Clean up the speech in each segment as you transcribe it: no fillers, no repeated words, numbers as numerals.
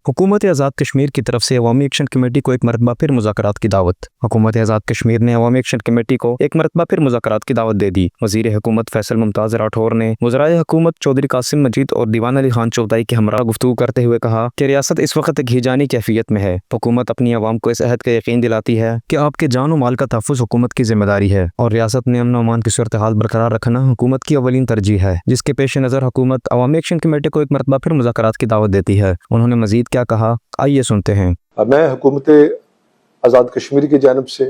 हुकूमत आज़ाद कश्मीर की तरफ से अवामी एक्शन कमेटी को एक मरतबा फिर मुज़ाकरात की दावत। हुकूमत आज़ाद कश्मीर ने अवामी एक्शन कमेटी को एक मरतबा फिर मुज़ाकरात की दावत दे दी। वज़ीर हुकूमत फैसल मुमताज़ राठौर ने वज़राए हुकूमत चौधरी कासिम मजीद और दीवान अली खान चौधरी के हमरा गुफ्तगू करते हुए कहा कि रियासत इस वक्त एक हिजानी कैफियत में है। हुकूमत अपनी आवाम को इस अहद का यकीन दिलाती है कि आपके जान और माल का तहफ़्फ़ुज़ हुकूमत की जिम्मेदारी है और रियासत में अमन व अमान की सूरत हाल बरकरार रखना हुकूमत की अवलीन तरजीह है, जिसके पेश नज़र हुकूमत अवामी एक्शन कमेटी को एक मरतबा फिर मुज़ाकरात की दावत देती है। उन्होंने मजीद क्या कहा, आइए सुनते हैं। मैं हुकूमत आज़ाद कश्मीर की जानिब से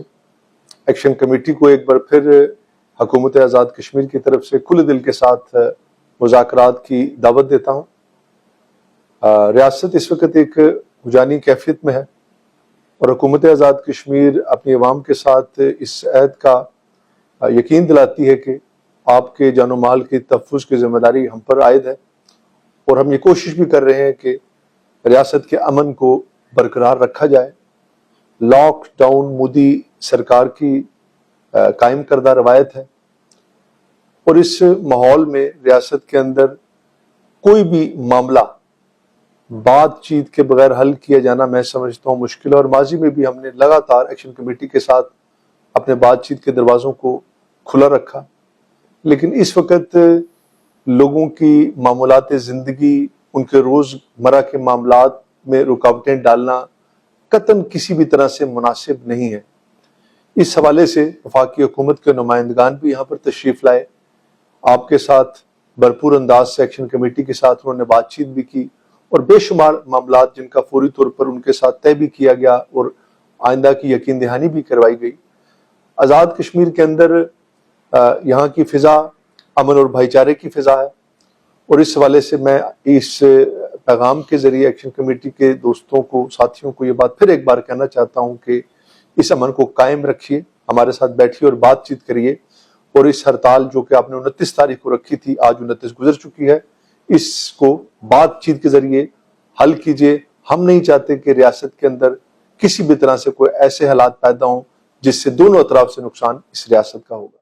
एक्शन कमेटी को एक बार फिर हुकूमत आज़ाद कश्मीर की तरफ से खुले दिल के साथ मुज़ाकरात की दावत देता हूँ। रियासत इस वक्त एक हुजानी कैफियत में है और हुकूमत आज़ाद कश्मीर अपनी अवाम के साथ इस अहद का यकीन दिलाती है कि आपके जान और माल की तहफ़्फ़ुज़ की ज़िम्मेदारी हम पर आयद है और हम ये कोशिश भी कर रहे हैं कि रियासत के अमन को बरकरार रखा जाए। लॉकडाउन मोदी सरकार की कायम करदा रवायत है और इस माहौल में रियासत के अंदर कोई भी मामला बातचीत के बगैर हल किया जाना मैं समझता हूँ मुश्किल है। और माजी में भी हमने लगातार एक्शन कमेटी के साथ अपने बातचीत के दरवाज़ों को खुला रखा, लेकिन इस वक्त लोगों की मामूलात ज़िंदगी, उनके रोज़मर्रा के मामलात में रुकावटें डालना कतन किसी भी तरह से मुनासिब नहीं है। इस हवाले से वफाकी हुकूमत के नुमाइंदगान भी यहाँ पर तशरीफ़ लाए, आपके साथ भरपूर अंदाज से एक्शन कमेटी के साथ उन्होंने बातचीत भी की और बेशुमार मामलात जिनका फौरी तौर पर उनके साथ तय भी किया गया और आइंदा की यकीन दहानी भी करवाई गई। आज़ाद कश्मीर के अंदर यहाँ की फ़िज़ा अमन और भाईचारे की फ़िज़ा है और इस हवाले से मैं इस पैगाम के ज़रिए एक्शन कमेटी के दोस्तों को, साथियों को ये बात फिर एक बार कहना चाहता हूँ कि इस अमन को कायम रखिए, हमारे साथ बैठिए और बातचीत करिए और इस हड़ताल जो कि आपने 29 तारीख को रखी थी, आज 29 गुजर चुकी है, इसको बातचीत के ज़रिए हल कीजिए। हम नहीं चाहते कि रियासत के अंदर किसी भी तरह से कोई ऐसे हालात पैदा हों जिससे दोनों अतराफ से नुकसान इस रियासत का होगा।